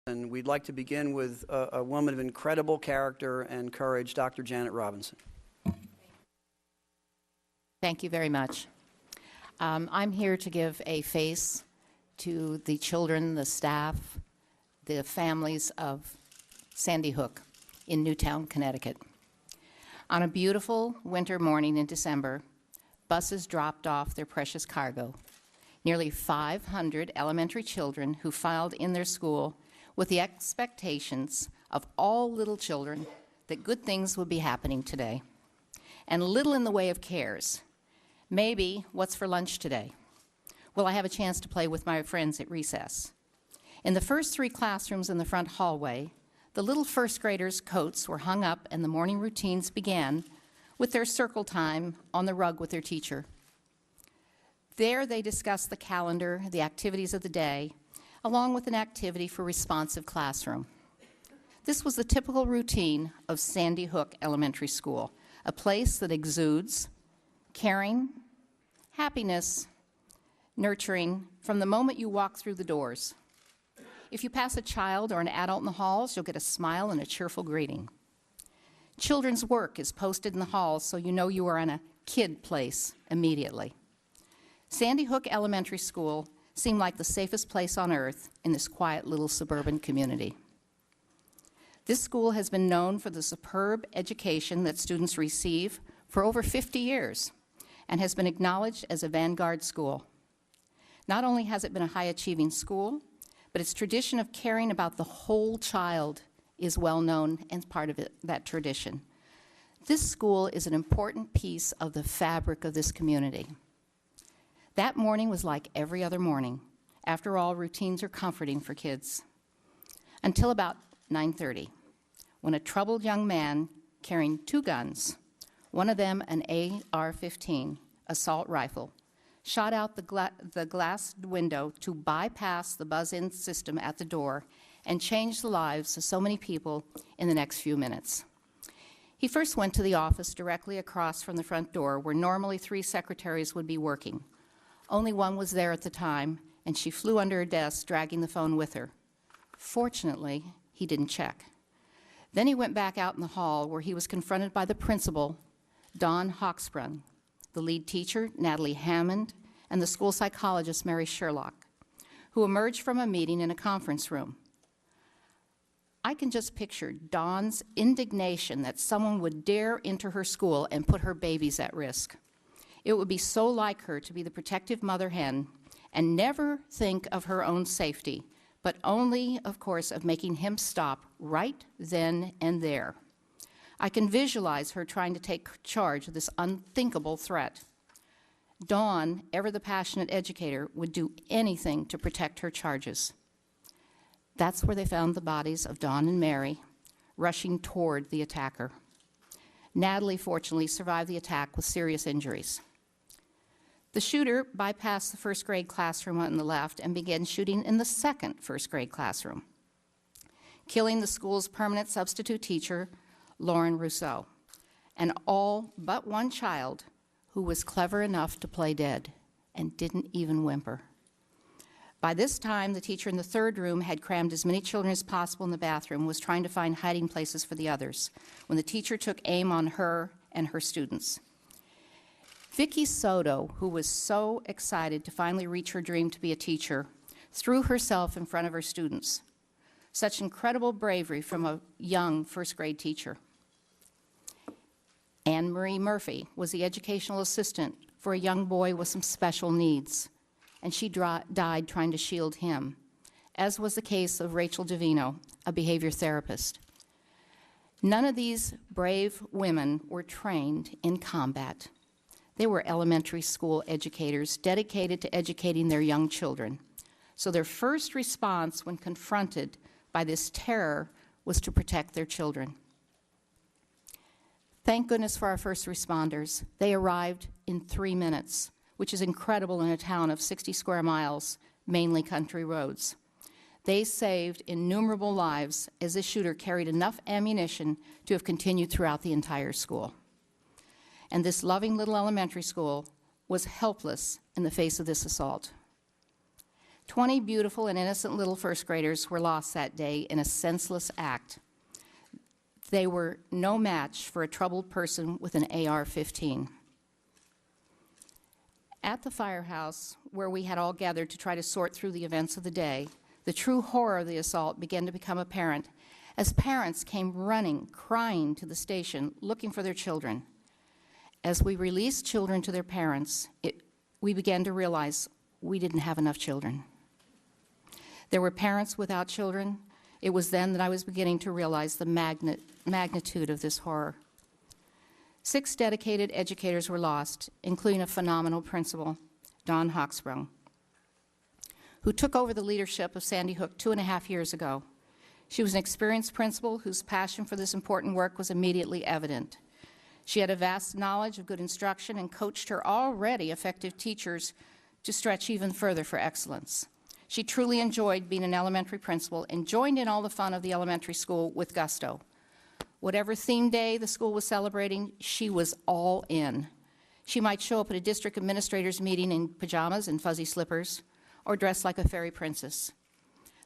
And we'd like to begin with a woman of incredible character and courage, Dr. Janet Robinson. Thank you very much. I'm here to give a face to the children, the staff, the families of Sandy Hook in Newtown, Connecticut. On a beautiful winter morning in December, buses dropped off their precious cargo. Nearly 500 elementary children who filed in their school with the expectations of all little children that good things would be happening today, and little in the way of cares. Maybe, what's for lunch today? Will I have a chance to play with my friends at recess? In the first 3 classrooms in the front hallway, the little first graders' coats were hung up and the morning routines began with their circle time on the rug with their teacher. There they discussed the calendar, the activities of the day, along with an activity for responsive classroom. This was the typical routine of Sandy Hook Elementary School, a place that exudes caring, happiness, nurturing from the moment you walk through the doors. If you pass a child or an adult in the halls, you'll get a smile and a cheerful greeting. Children's work is posted in the halls so you know you are in a kid place immediately. Sandy Hook Elementary School seemed like the safest place on earth in this quiet little suburban community. This school has been known for the superb education that students receive for over 50 years and has been acknowledged as a vanguard school. Not only has it been a high-achieving school, but its tradition of caring about the whole child is well known and part of that tradition. This school is an important piece of the fabric of this community. That morning was like every other morning. After all, routines are comforting for kids. Until about 9:30, when a troubled young man carrying 2 guns, one of them an AR-15 assault rifle, shot out the glass window to bypass the buzz-in system at the door and change the lives of so many people in the next few minutes. He first went to the office directly across from the front door where normally 3 secretaries would be working. Only one was there at the time, and she flew under her desk, dragging the phone with her. Fortunately, he didn't check. Then he went back out in the hall where he was confronted by the principal, Dawn Hawksprung, the lead teacher, Natalie Hammond, and the school psychologist, Mary Sherlock, who emerged from a meeting in a conference room. I can just picture Dawn's indignation that someone would dare enter her school and put her babies at risk. It would be so like her to be the protective mother hen and never think of her own safety, but only, of course, of making him stop right then and there. I can visualize her trying to take charge of this unthinkable threat. Dawn, ever the passionate educator, would do anything to protect her charges. That's where they found the bodies of Dawn and Mary, rushing toward the attacker. Natalie, fortunately, survived the attack with serious injuries. The shooter bypassed the first grade classroom on the left and began shooting in the second first grade classroom, killing the school's permanent substitute teacher, Lauren Rousseau, and all but one child who was clever enough to play dead and didn't even whimper. By this time, the teacher in the third room had crammed as many children as possible in the bathroom, was trying to find hiding places for the others, when the teacher took aim on her and her students. Vicky Soto, who was so excited to finally reach her dream to be a teacher, threw herself in front of her students. Such incredible bravery from a young first-grade teacher. Anne Marie Murphy was the educational assistant for a young boy with some special needs, and she died trying to shield him, as was the case of Rachel Davino, a behavior therapist. None of these brave women were trained in combat. They were elementary school educators dedicated to educating their young children. So their first response when confronted by this terror was to protect their children. Thank goodness for our first responders. They arrived in 3 minutes, which is incredible in a town of 60 square miles, mainly country roads. They saved innumerable lives as this shooter carried enough ammunition to have continued throughout the entire school. And this loving little elementary school was helpless in the face of this assault. 20 beautiful and innocent little first graders were lost that day in a senseless act. They were no match for a troubled person with an AR-15. At the firehouse, where we had all gathered to try to sort through the events of the day, the true horror of the assault began to become apparent as parents came running, crying to the station, looking for their children. As we released children to their parents, we began to realize we didn't have enough children. There were parents without children. It was then that I was beginning to realize the magnitude of this horror. 6 dedicated educators were lost, including a phenomenal principal, Dawn Hawksprung, who took over the leadership of Sandy Hook 2.5 years ago. She was an experienced principal whose passion for this important work was immediately evident. She had a vast knowledge of good instruction and coached her already effective teachers to stretch even further for excellence. She truly enjoyed being an elementary principal and joined in all the fun of the elementary school with gusto. Whatever theme day the school was celebrating, she was all in. She might show up at a district administrators meeting in pajamas and fuzzy slippers, or dressed like a fairy princess.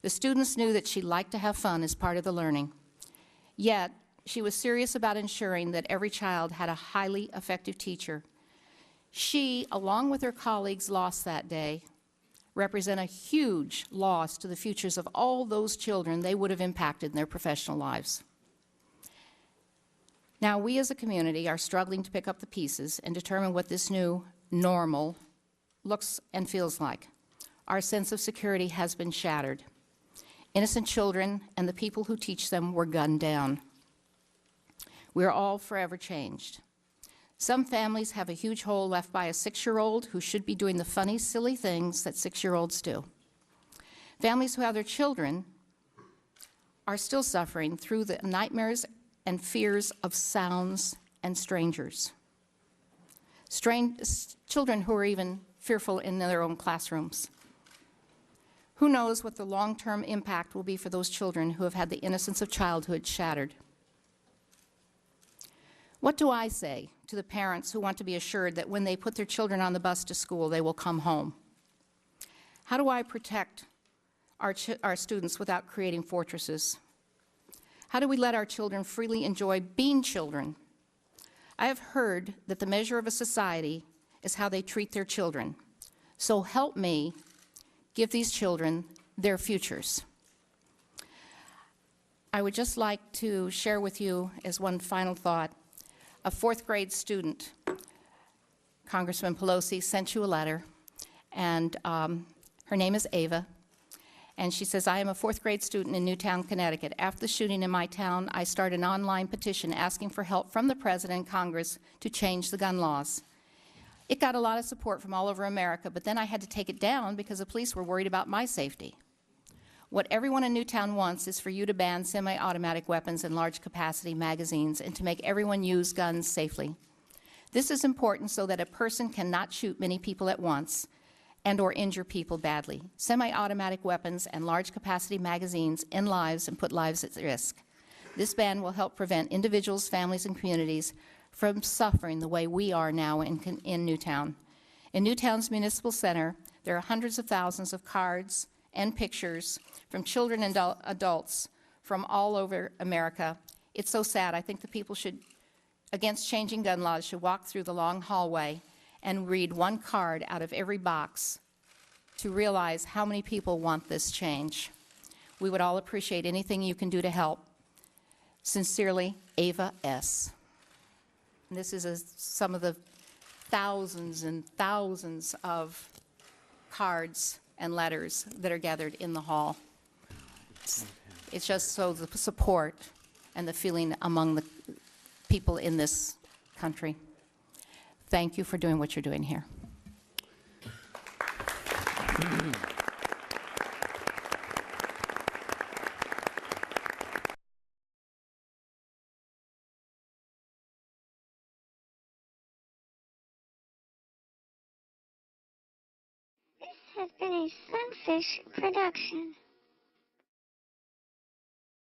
The students knew that she liked to have fun as part of the learning. Yet, she was serious about ensuring that every child had a highly effective teacher. She, along with her colleagues lost that day, represent a huge loss to the futures of all those children they would have impacted in their professional lives. Now, we as a community are struggling to pick up the pieces and determine what this new normal looks and feels like. Our sense of security has been shattered. Innocent children and the people who teach them were gunned down. We are all forever changed. Some families have a huge hole left by a 6-year-old who should be doing the funny, silly things that 6-year-olds do. Families who have their children are still suffering through the nightmares and fears of sounds and strangers. Children who are even fearful in their own classrooms. Who knows what the long-term impact will be for those children who have had the innocence of childhood shattered? What do I say to the parents who want to be assured that when they put their children on the bus to school, they will come home? How do I protect our students without creating fortresses? How do we let our children freely enjoy being children? I have heard that the measure of a society is how they treat their children. So help me give these children their futures. I would just like to share with you, as one final thought, a 4th grade student, Congressman Pelosi, sent you a letter, and her name is Ava, and she says, I am a 4th grade student in Newtown, Connecticut. After the shooting in my town, I started an online petition asking for help from the President and Congress to change the gun laws. It got a lot of support from all over America, but then I had to take it down because the police were worried about my safety. What everyone in Newtown wants is for you to ban semi-automatic weapons and large-capacity magazines and to make everyone use guns safely. This is important so that a person cannot shoot many people at once and or injure people badly. Semi-automatic weapons and large-capacity magazines end lives and put lives at risk. This ban will help prevent individuals, families, and communities from suffering the way we are now in Newtown. In Newtown's Municipal Center, there are hundreds of thousands of cards and pictures from children and adults from all over America. It's so sad. I think the people against changing gun laws should walk through the long hallway and read one card out of every box to realize how many people want this change. We would all appreciate anything you can do to help. Sincerely, Ava S. And this is some of the thousands and thousands of cards and letters that are gathered in the hall. It's just so the support and the feeling among the people in this country. Thank you for doing what you're doing here. This has been a Sunfish production.